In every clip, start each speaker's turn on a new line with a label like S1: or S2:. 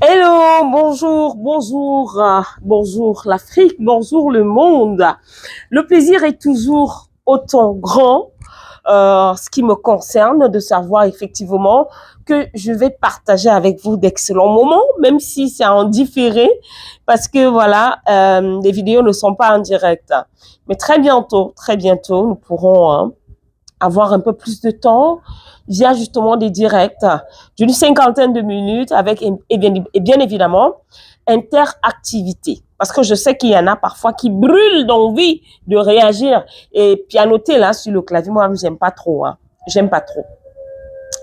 S1: Hello, bonjour, bonjour, bonjour l'Afrique, bonjour le monde. Le plaisir est toujours autant grand, ce qui me concerne, de savoir effectivement que je vais partager avec vous d'excellents moments, même si c'est en différé, parce que voilà, les vidéos ne sont pas en direct. Mais très bientôt, nous pourrons avoir un peu plus de temps via justement des directs d'une cinquantaine de minutes avec, et bien évidemment, interactivité. Parce que je sais qu'il y en a parfois qui brûlent d'envie de réagir et pianoter là sur le clavier. Moi, j'aime pas trop. J'aime pas trop.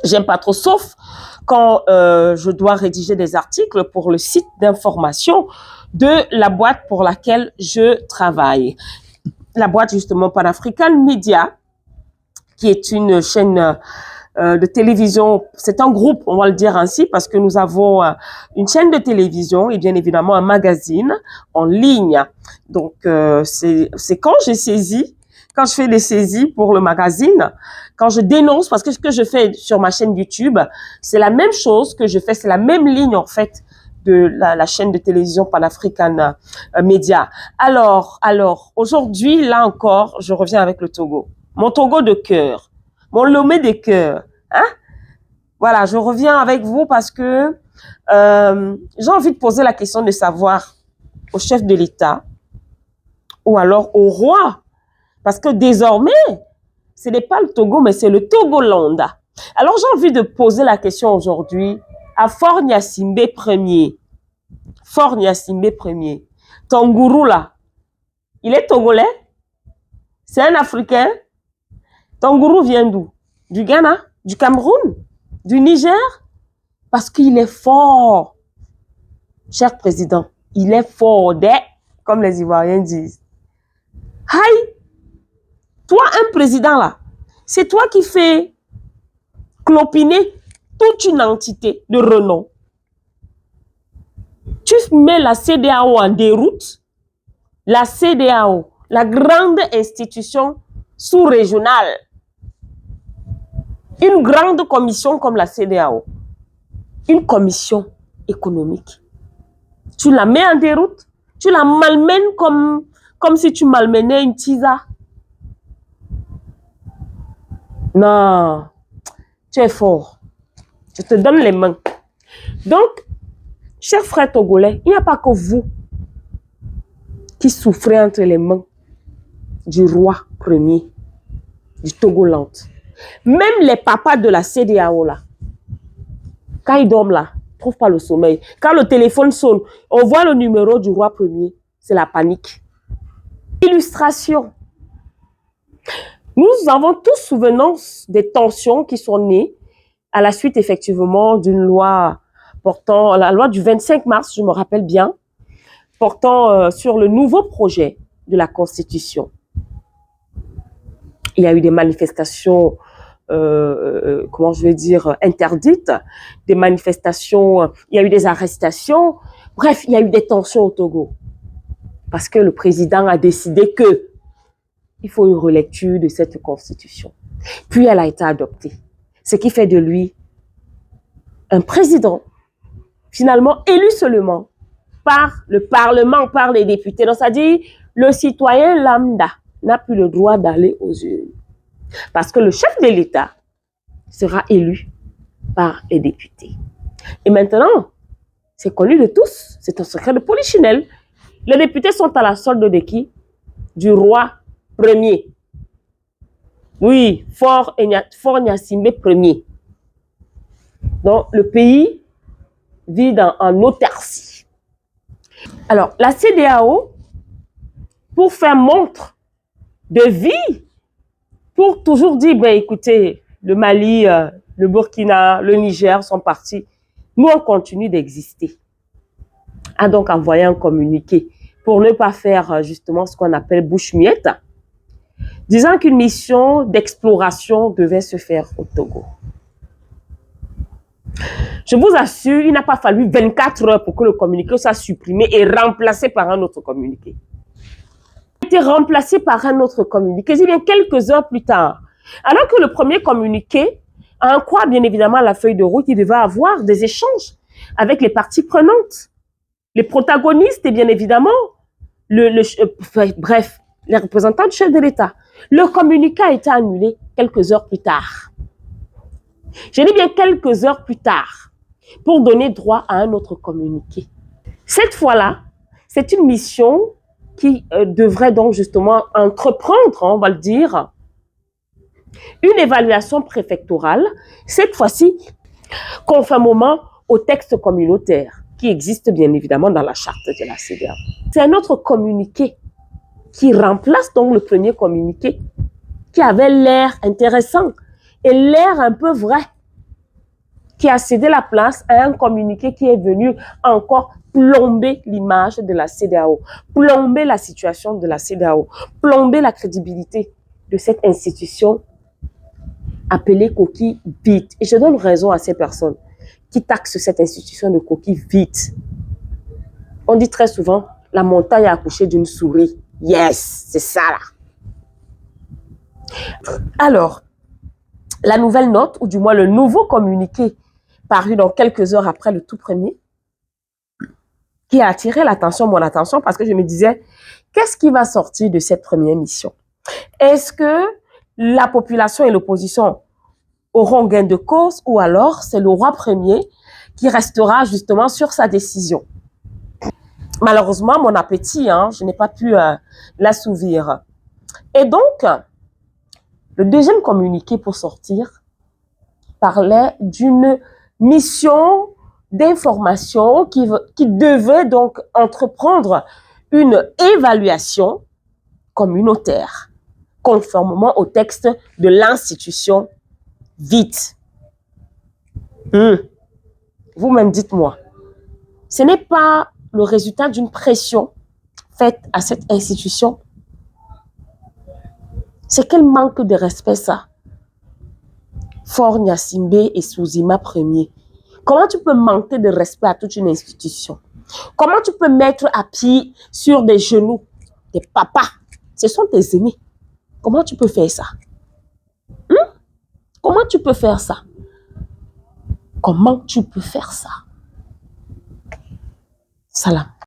S1: J'aime pas trop, sauf quand je dois rédiger des articles pour le site d'information de la boîte pour laquelle je travaille. La boîte justement Pan-African Media, qui est une chaîne de télévision. C'est un groupe, on va le dire ainsi, parce que nous avons une chaîne de télévision et bien évidemment un magazine en ligne. Donc, c'est quand j'ai saisi, quand je fais des saisies pour le magazine, quand je dénonce, parce que ce que je fais sur ma chaîne YouTube, c'est la même chose que je fais, c'est la même ligne en fait de la chaîne de télévision Pan-African Media. Alors, aujourd'hui, là encore, je reviens avec le Togo. Mon Togo de cœur, mon Lomé de cœur. Hein? Voilà, je reviens avec vous parce que j'ai envie de poser la question de savoir au chef de l'État ou alors au roi. Parce que désormais, ce n'est pas le Togo, mais c'est le Togoland. Alors j'ai envie de poser la question aujourd'hui à Faure Gnassingbé Ier. Faure Gnassingbé Ier. Ton gourou là, il est togolais? C'est un Africain? Ton gourou vient d'où? Du Ghana? Du Cameroun? Du Niger? Parce qu'il est fort. Cher président, il est fort, comme les Ivoiriens disent. Aïe! Toi, un président là, c'est toi qui fais clopiner toute une entité de renom. Tu mets la CEDEAO en déroute. La CEDEAO, la grande institution sous-régionale. Une grande commission comme la CEDEAO. Une commission économique. Tu la mets en déroute. Tu la malmènes comme si tu malmenais une tisa. Non, tu es fort. Je te donne les mains. Donc, chers frères togolais, il n'y a pas que vous qui souffrez entre les mains du roi premier du Togoland. Même les papas de la CEDEAO là, quand ils dorment là, ils ne trouvent pas le sommeil. Quand le téléphone sonne, on voit le numéro du roi premier, c'est la panique. Illustration. Nous avons tous souvenance des tensions qui sont nées à la suite effectivement d'une loi portant, la loi du 25 mars, je me rappelle bien, portant sur le nouveau projet de la Constitution. Il y a eu des manifestations, comment je vais dire, interdites, des manifestations, il y a eu des arrestations, bref, il y a eu des tensions au Togo. Parce que le président a décidé que il faut une relecture de cette constitution. Puis elle a été adoptée. Ce qui fait de lui un président, finalement élu seulement par le Parlement, par les députés. Donc, ça dit, le citoyen lambda n'a plus le droit d'aller aux urnes. Parce que le chef de l'État sera élu par les députés. Et maintenant, c'est connu de tous, c'est un secret de polichinelle. Les députés sont à la solde de qui? Du roi premier. Oui, Faure Gnassingbé Ier. Donc, le pays vit en autarcie. Alors, la CEDEAO, pour faire montre de vie, pour toujours dire, ben, écoutez, le Mali, le Burkina, le Niger sont partis. Nous, on continue d'exister. A donc envoyé un communiqué pour ne pas faire justement ce qu'on appelle bouche-miette, disant qu'une mission d'exploration devait se faire au Togo. Je vous assure, il n'a pas fallu 24 heures pour que le communiqué soit supprimé et remplacé par un autre communiqué. Il a été remplacé par un autre communiqué, il bien quelques heures plus tard. Alors que le premier communiqué, en croit bien évidemment la feuille de route, il devait avoir des échanges avec les parties prenantes, les protagonistes et bien évidemment, bref, les représentants du chef de l'État. Le communiqué a été annulé quelques heures plus tard. Je dis bien quelques heures plus tard, pour donner droit à un autre communiqué. Cette fois-là, c'est une mission qui devrait donc justement entreprendre, on va le dire, une évaluation préfectorale, cette fois-ci, conformément au texte communautaire qui existe bien évidemment dans la charte de la CEDEAO. C'est un autre communiqué qui remplace donc le premier communiqué qui avait l'air intéressant et l'air un peu vrai, qui a cédé la place à un communiqué qui est venu encore plomber l'image de la CEDEAO, plomber la situation de la CEDEAO, plomber la crédibilité de cette institution appelée coquille vide. Et je donne raison à ces personnes qui taxent cette institution de coquille vide. On dit très souvent, la montagne a accouché d'une souris. Yes, c'est ça là. Alors, la nouvelle note, ou du moins le nouveau communiqué paru dans quelques heures après le tout premier, qui a attiré mon attention, parce que je me disais, qu'est-ce qui va sortir de cette première mission? Est-ce que la population et l'opposition auront gain de cause, ou alors c'est le roi premier qui restera justement sur sa décision? Malheureusement, mon appétit, je n'ai pas pu l'assouvir. Et donc, le deuxième communiqué pour sortir parlait d'une mission d'information qui devait donc entreprendre une évaluation communautaire, conformément au texte de l'institution vite. Vous-même dites-moi, ce n'est pas le résultat d'une pression faite à cette institution? C'est quel manque de respect ça? Faure Gnassingbé et Souzima Premier. Comment tu peux manquer de respect à toute une institution? Comment tu peux mettre à pied sur des genoux tes papas? Ce sont tes aînés. Comment tu peux faire ça? Comment tu peux faire ça? Comment tu peux faire ça? Salam.